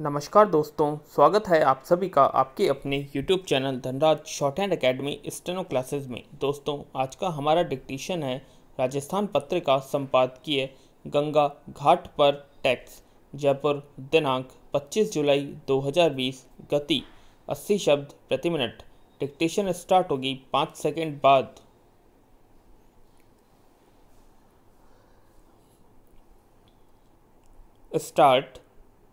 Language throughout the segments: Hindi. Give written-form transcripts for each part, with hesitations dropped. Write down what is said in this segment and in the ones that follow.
नमस्कार दोस्तों, स्वागत है आप सभी का आपके अपने YouTube channel Dhanraj short hand academy steno classes में। दोस्तों, आज का हमारा डिक्टेशन है राजस्थान पत्रिका संपादकीय गंगा घाट पर टैक्स, जयपुर, दिनांक 25 जुलाई 2020। गति 80 शब्द प्रति मिनट। डिक्टेशन स्टार्ट होगी 5 सेकंड बाद। स्टार्ट।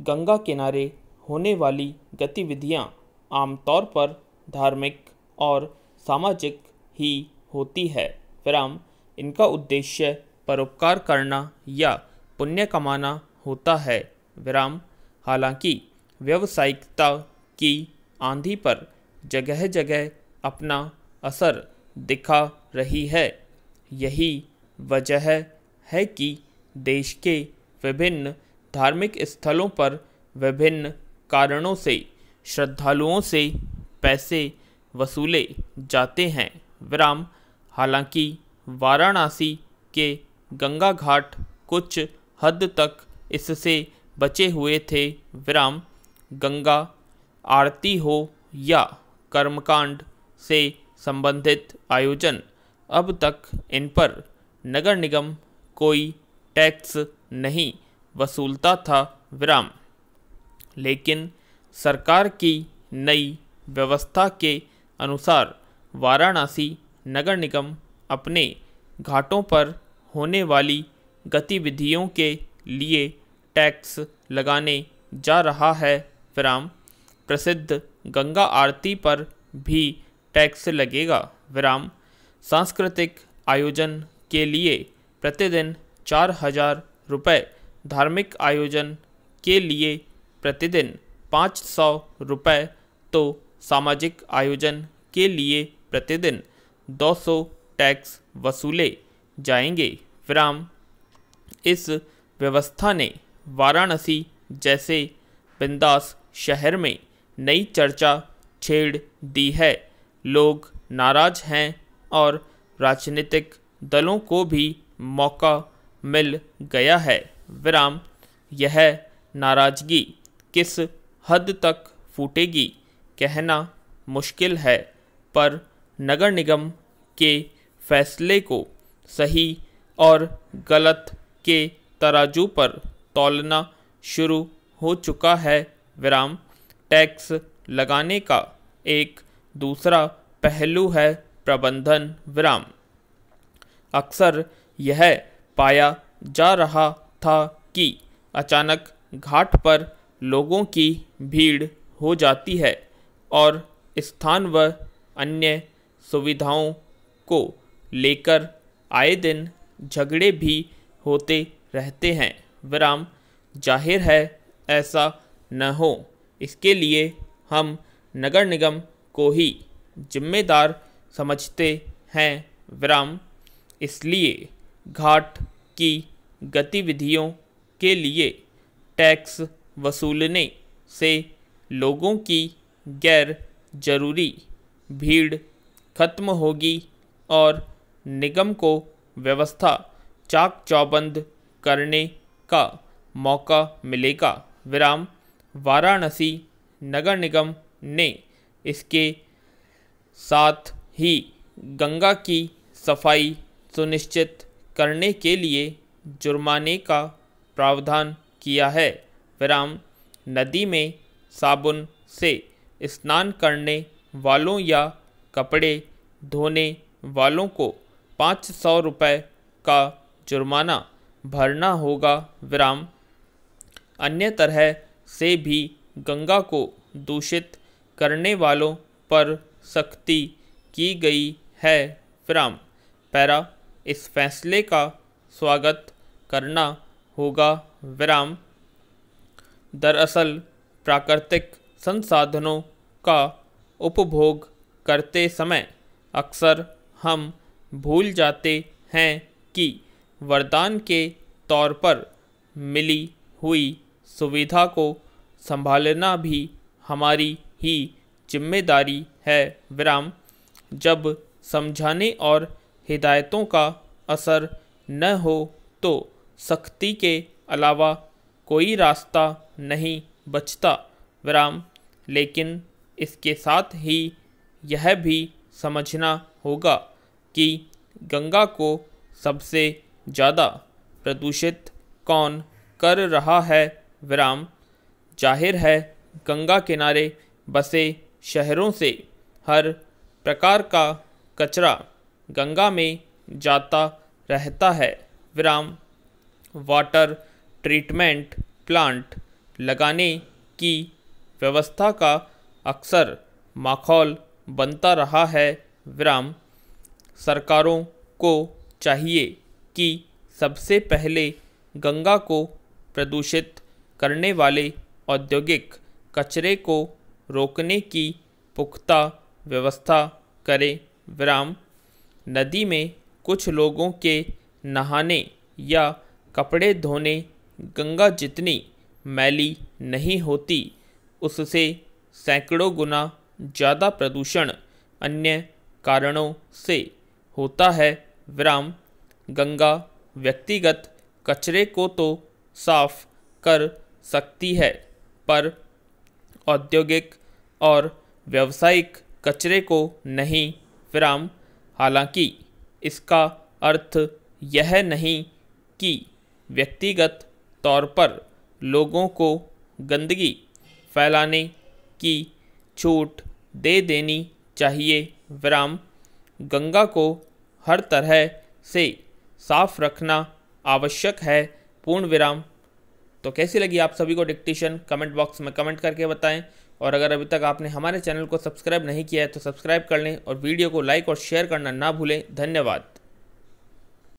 गंगा किनारे होने वाली गतिविधियां आमतौर पर धार्मिक और सामाजिक ही होती है। विराम। इनका उद्देश्य परोपकार करना या पुण्य कमाना होता है। विराम। हालांकि व्यावसायिकता की आंधी पर जगह जगह अपना असर दिखा रही है। यही वजह है कि देश के विभिन्न धार्मिक स्थलों पर विभिन्न कारणों से श्रद्धालुओं से पैसे वसूले जाते हैं। विराम। हालांकि वाराणसी के गंगा घाट कुछ हद तक इससे बचे हुए थे। विराम। गंगा आरती हो या कर्मकांड से संबंधित आयोजन, अब तक इन पर नगर निगम कोई टैक्स नहीं वसूलता था। विराम। लेकिन सरकार की नई व्यवस्था के अनुसार वाराणसी नगर निगम अपने घाटों पर होने वाली गतिविधियों के लिए टैक्स लगाने जा रहा है। विराम। प्रसिद्ध गंगा आरती पर भी टैक्स लगेगा। विराम। सांस्कृतिक आयोजन के लिए प्रतिदिन 4,000 रुपये, धार्मिक आयोजन के लिए प्रतिदिन 500 रुपये, तो सामाजिक आयोजन के लिए प्रतिदिन 200 टैक्स वसूले जाएंगे। विराम। इस व्यवस्था ने वाराणसी जैसे बिंदास शहर में नई चर्चा छेड़ दी है। लोग नाराज हैं और राजनीतिक दलों को भी मौका मिल गया है। विराम। यह नाराजगी किस हद तक फूटेगी कहना मुश्किल है, पर नगर निगम के फैसले को सही और गलत के तराजू पर तौलना शुरू हो चुका है। विराम। टैक्स लगाने का एक दूसरा पहलू है प्रबंधन। विराम। अक्सर यह पाया जा रहा था कि अचानक घाट पर लोगों की भीड़ हो जाती है और स्थान व अन्य सुविधाओं को लेकर आए दिन झगड़े भी होते रहते हैं। विराम। जाहिर है ऐसा न हो, इसके लिए हम नगर निगम को ही जिम्मेदार समझते हैं। विराम। इसलिए घाट की गतिविधियों के लिए टैक्स वसूलने से लोगों की गैर जरूरी भीड़ खत्म होगी और निगम को व्यवस्था चाक चौबंद करने का मौका मिलेगा। विराम। वाराणसी नगर निगम ने इसके साथ ही गंगा की सफाई सुनिश्चित करने के लिए जुर्माने का प्रावधान किया है। विराम। नदी में साबुन से स्नान करने वालों या कपड़े धोने वालों को 500 रुपये का जुर्माना भरना होगा। विराम। अन्य तरह से भी गंगा को दूषित करने वालों पर सख्ती की गई है। विराम। पैरा। इस फैसले का स्वागत करना होगा। विराम। दरअसल प्राकृतिक संसाधनों का उपभोग करते समय अक्सर हम भूल जाते हैं कि वरदान के तौर पर मिली हुई सुविधा को संभालना भी हमारी ही जिम्मेदारी है। विराम। जब समझाने और हिदायतों का असर न हो तो सख्ती के अलावा कोई रास्ता नहीं बचता विराम, लेकिन इसके साथ ही यह भी समझना होगा कि गंगा को सबसे ज़्यादा प्रदूषित कौन कर रहा है विराम। जाहिर है गंगा किनारे बसे शहरों से हर प्रकार का कचरा गंगा में जाता रहता है विराम। वाटर ट्रीटमेंट प्लांट लगाने की व्यवस्था का अक्सर माहौल बनता रहा है विराम। सरकारों को चाहिए कि सबसे पहले गंगा को प्रदूषित करने वाले औद्योगिक कचरे को रोकने की पुख्ता व्यवस्था करें विराम। नदी में कुछ लोगों के नहाने या कपड़े धोने गंगा जितनी मैली नहीं होती, उससे सैकड़ों गुना ज़्यादा प्रदूषण अन्य कारणों से होता है विराम। गंगा व्यक्तिगत कचरे को तो साफ कर सकती है, पर औद्योगिक और व्यावसायिक कचरे को नहीं विराम। हालांकि इसका अर्थ यह नहीं कि व्यक्तिगत तौर पर लोगों को गंदगी फैलाने की छूट दे देनी चाहिए विराम। गंगा को हर तरह से साफ रखना आवश्यक है पूर्ण विराम। तो कैसी लगी आप सभी को डिक्टेशन, कमेंट बॉक्स में कमेंट करके बताएं। और अगर अभी तक आपने हमारे चैनल को सब्सक्राइब नहीं किया है तो सब्सक्राइब कर लें और वीडियो को लाइक और शेयर करना ना भूलें। धन्यवाद।